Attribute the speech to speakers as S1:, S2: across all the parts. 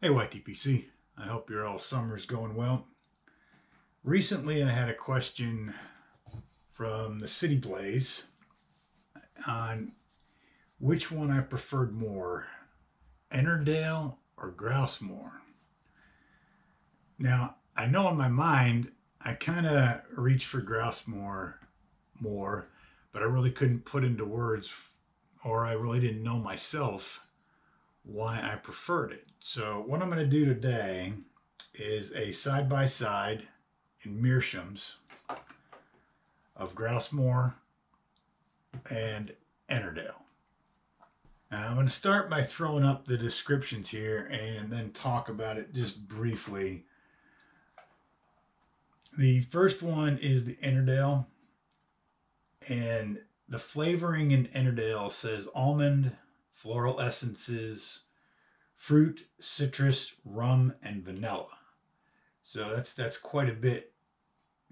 S1: Hey YTPC, I hope your all summer's going well. Recently I had a question from the City Blaze on which one I preferred more, Ennerdale or Grousemoor. Now, I know in my mind I kind of reached for Grousemoor more, but I really couldn't put into words, or I really didn't know myself why I preferred it. So what I'm going to do today is a side by side in meerschaums of Grousemoor and Ennerdale. Now I'm going to start by throwing up the descriptions here and then talk about it just briefly. The first one is the Ennerdale, and the flavoring in Ennerdale says almond, floral essences, fruit, citrus, rum, and vanilla. So that's quite a bit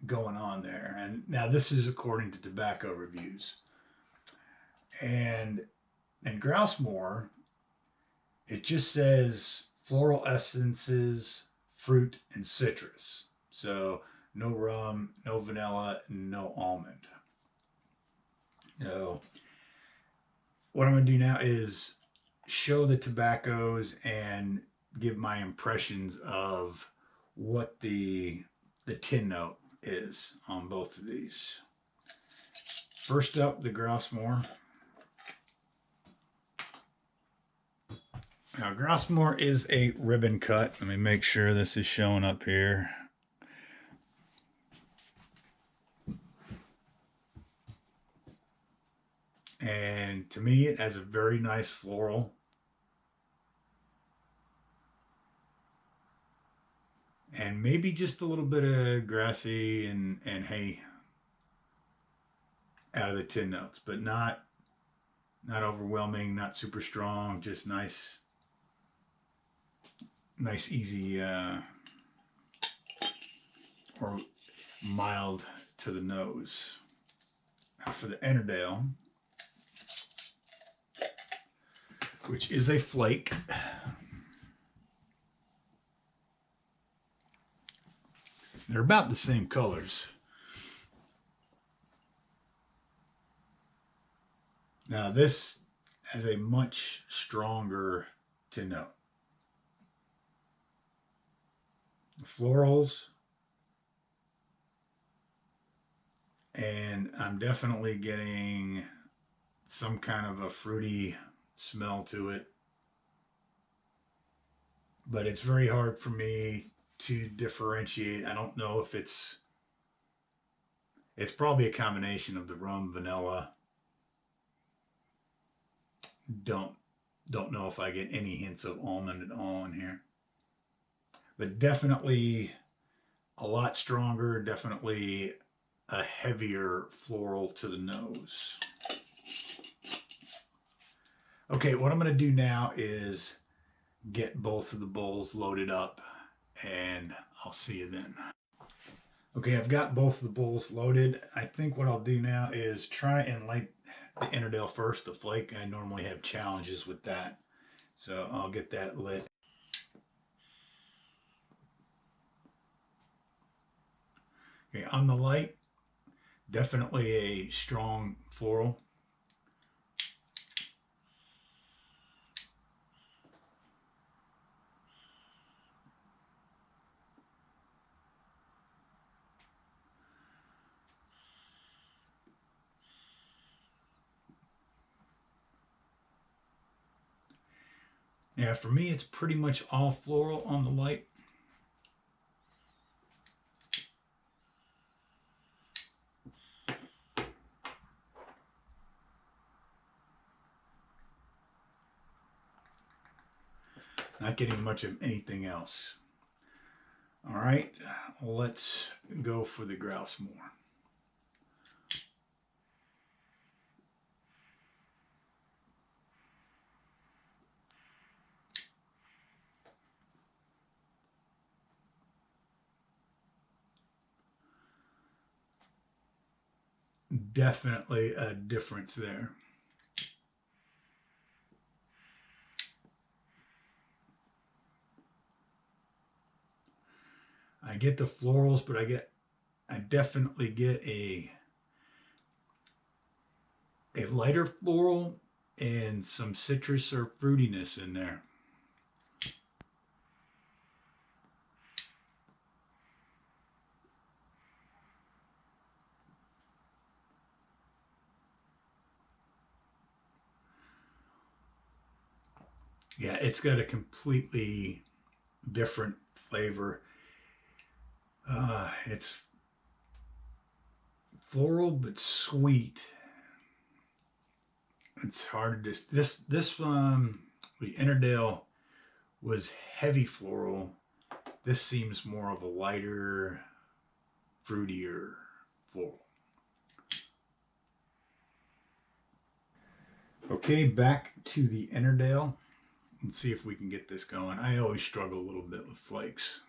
S1: going on there. And now this is according to tobacco reviews. And in Grousemoor, it just says floral essences, fruit, and citrus. So no rum, no vanilla, no almond. So what I'm going to do now is show the tobaccos and give my impressions of what the tin note is on both of these. First up, the Grousemoor. Now, Grousemoor is a ribbon cut. Let me make sure this is showing up here. And to me, it has a very nice floral. And maybe just a little bit of grassy and hay out of the tin notes, but not overwhelming, not super strong, just nice easy or mild to the nose. Now for the Ennerdale, which is a flake. They're about the same colors. Now this has a much stronger tin note. The florals, and I'm definitely getting some kind of a fruity smell to it, but it's very hard for me to differentiate. I don't know if it's probably a combination of the rum, vanilla. Don't know if I get any hints of almond at all in here, but definitely a lot stronger, definitely a heavier floral to the nose. Okay, what I'm going to do now is get both of the bowls loaded up, and I'll see you then. Okay, I've got both of the bowls loaded. I think what I'll do now is try and light the Ennerdale first, the flake. I normally have challenges with that, so I'll get that lit. Okay, on the light, definitely a strong floral. Yeah, for me, it's pretty much all floral on the light. Not getting much of anything else. All right, let's go for the Grousemoor. Definitely a difference there. I get the florals, but I definitely get a lighter floral and some citrus or fruitiness in there. Yeah, it's got a completely different flavor. It's floral but sweet. It's hard to the Ennerdale was heavy floral. This seems more of a lighter, fruitier floral. Okay, back to the Ennerdale. Let's see if we can get this going. I always struggle a little bit with flakes.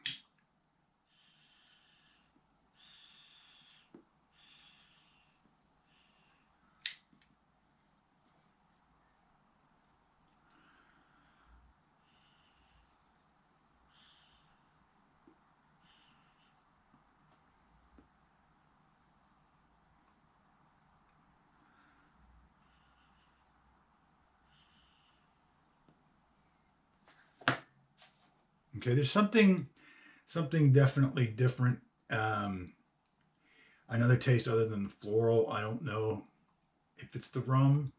S1: Okay, there's something definitely different. Um, Another taste other than the floral. I don't know if it's the rum.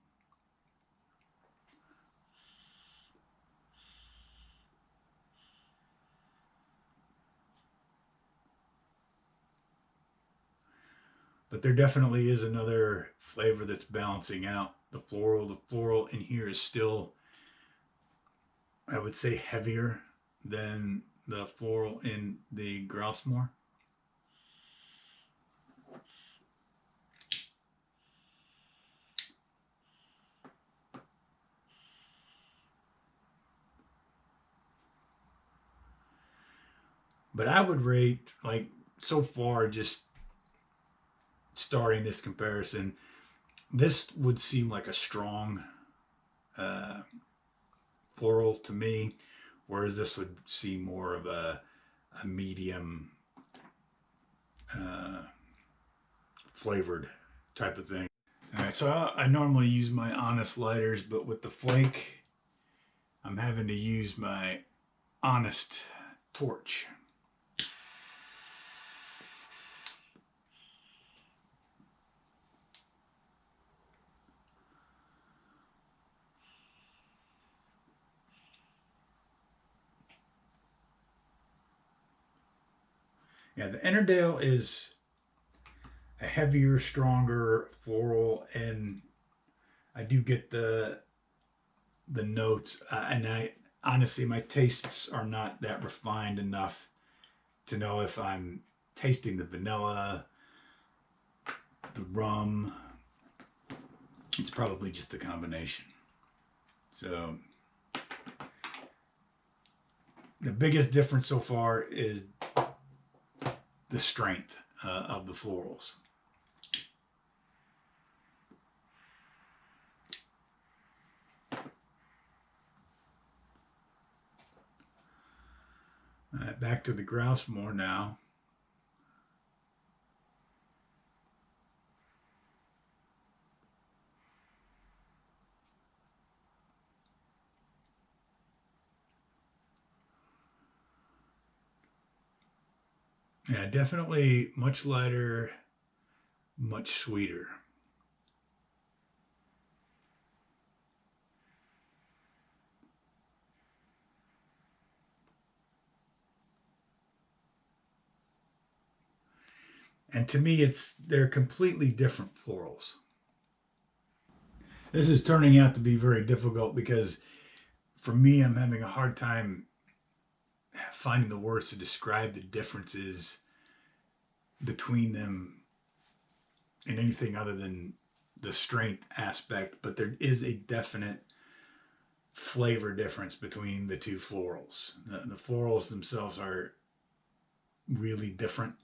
S1: But there definitely is another flavor that's balancing out the floral. The floral in here is still, I would say, heavier than the floral in the Grousemoor. But I would rate, like, so far, just starting this comparison, this would seem like a strong uh, floral to me, whereas this would seem more of a medium uh, flavored type of thing. All right, so I normally use my Honest lighters, but with the flake, I'm having to use my Honest torch. Yeah, the Ennerdale is a heavier, stronger floral, and I do get the notes. And I honestly, my tastes are not that refined enough to know if I'm tasting the vanilla, the rum. It's probably just the combination. So the biggest difference so far is the strength of the florals. Back to the Grousemoor now. Yeah, definitely much lighter, much sweeter. And to me, they're completely different florals. This is turning out to be very difficult because for me, I'm having a hard time finding the words to describe the differences between them in anything other than the strength aspect. But there is a definite flavor difference between the two florals. The florals themselves are really different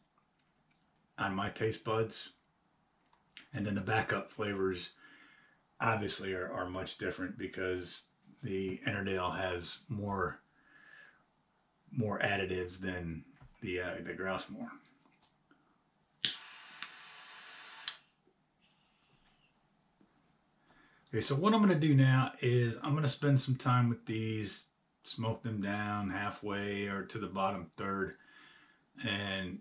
S1: on my taste buds. And then the backup flavors obviously are much different because the Ennerdale has more additives than the Grousemoor. Okay, so what I'm going to do now is I'm going to spend some time with these, smoke them down halfway or to the bottom third, and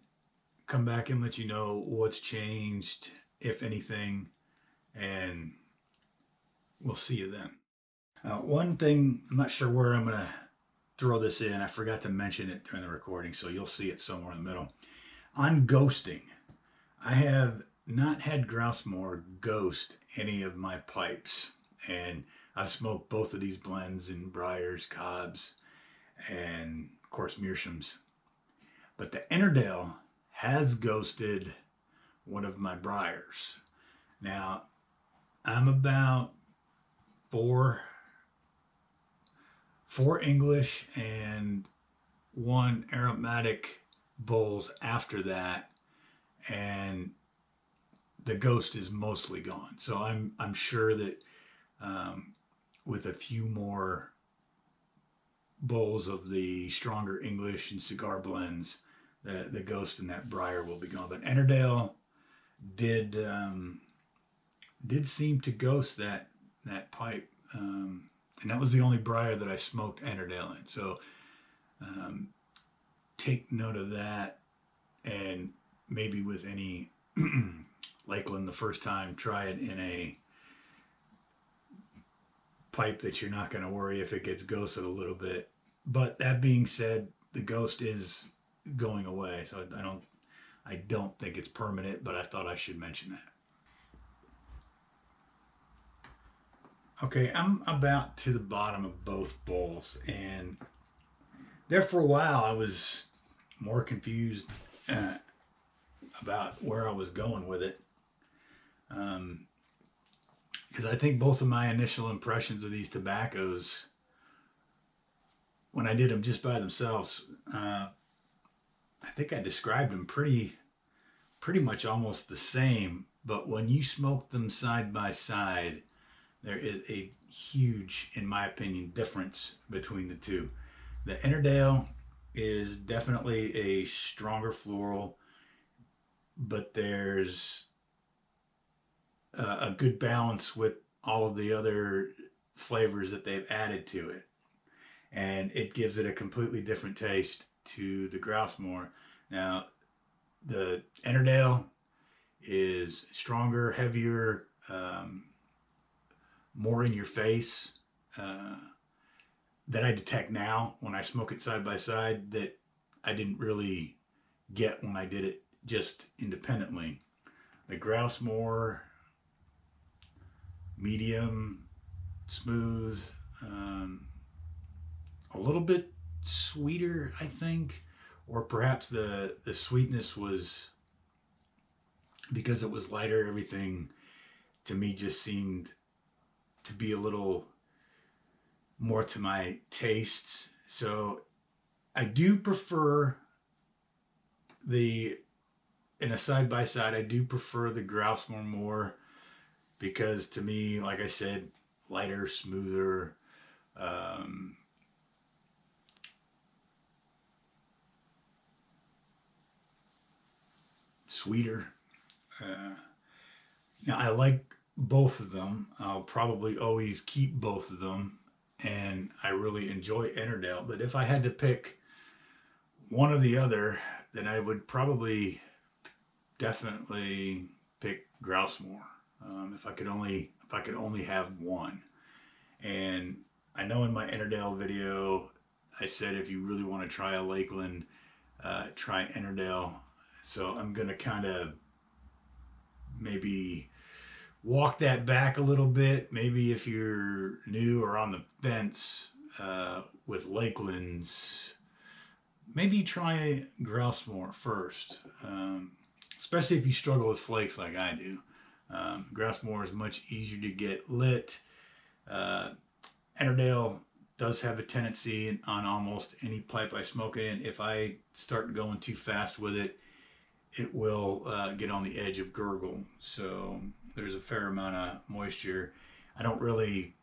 S1: come back and let you know what's changed, if anything, and we'll see you then. One thing, I'm not sure where I'm going to throw this in. I forgot to mention it during the recording, so you'll see it somewhere in the middle. On ghosting, I have not had Grousemoor ghost any of my pipes, and I've smoked both of these blends in Briars, Cobbs, and of course Mearshams. But the Ennerdale has ghosted one of my Briars. Now, I'm about four English and one aromatic bowls after that, and the ghost is mostly gone. So I'm sure that with a few more bowls of the stronger English and cigar blends, the ghost in that briar will be gone. But Ennerdale did seem to ghost that pipe, and that was the only briar that I smoked Ennerdale in. So take note of that, and maybe with any Lakeland the first time, try it in a pipe that you're not going to worry if it gets ghosted a little bit. But that being said, the ghost is going away, so I don't think it's permanent, but I thought I should mention that. Okay, I'm about to the bottom of both bowls, and there for a while I was more confused about where I was going with it. Because I think both of my initial impressions of these tobaccos, when I did them just by themselves, I think I described them pretty much almost the same. But when you smoke them side by side, there is a huge, in my opinion, difference between the two. The Ennerdale is definitely a stronger floral, but there's a good balance with all of the other flavors that they've added to it, and it gives it a completely different taste to the Grousemoor. Now, the Ennerdale is stronger, heavier, more in your face, that I detect now when I smoke it side by side that I didn't really get when I did it just independently. The Grousemoor, medium, smooth, a little bit sweeter, I think, or perhaps the sweetness was because it was lighter. Everything to me just seemed to be a little more to my tastes. So I do prefer in a side by side, I do prefer the Grousemoor more, because to me, like I said, lighter, smoother, sweeter. Now, I like both of them. I'll probably always keep both of them, and I really enjoy Ennerdale. But if I had to pick one or the other, then I would probably definitely pick Grousemoor. If I could only have one. And I know in my Ennerdale video, I said if you really want to try a Lakeland, try Ennerdale. So I'm gonna kind of maybe walk that back a little bit. Maybe if you're new or on the fence with Lakelands, maybe try Grousemoor first, especially if you struggle with flakes like I do. Grousemoor is much easier to get lit. Ennerdale does have a tendency on almost any pipe I smoke it in. If I start going too fast with it, it will get on the edge of gurgle. So there's a fair amount of moisture. I don't really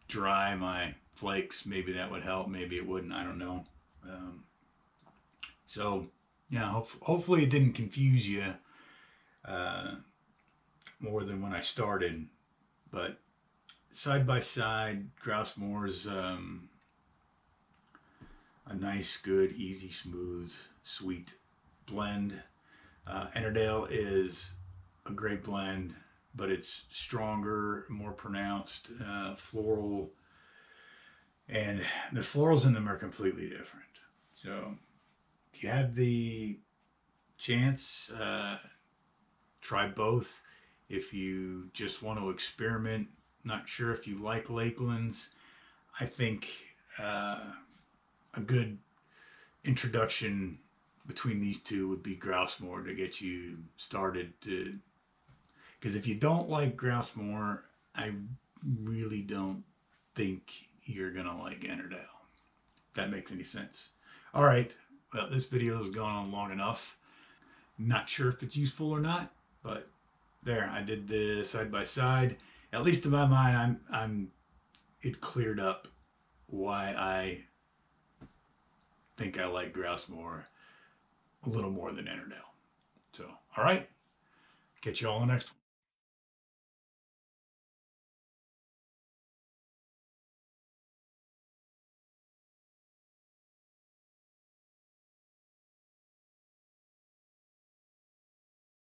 S1: dry my flakes. Maybe that would help. Maybe it wouldn't. I don't know. So Yeah, hopefully it didn't confuse you uh, more than when I started. But side by side, Grousemoor's a nice, good, easy, smooth, sweet blend. Ennerdale is a great blend, but it's stronger, more pronounced, floral, and the florals in them are completely different. So if you have the chance, try both. If you just want to experiment, not sure if you like Lakelands, I think a good introduction between these two would be Grousemoor to get you started. To Because if you don't like Grousemoor, I really don't think you're gonna like Ennerdale. If that makes any sense. All right. Well, this video has gone on long enough. Not sure if it's useful or not, but there, I did the side by side. At least in my mind, it cleared up why I think I like Grousemoor a little more than Ennerdale. So, all right, catch you all in the next one.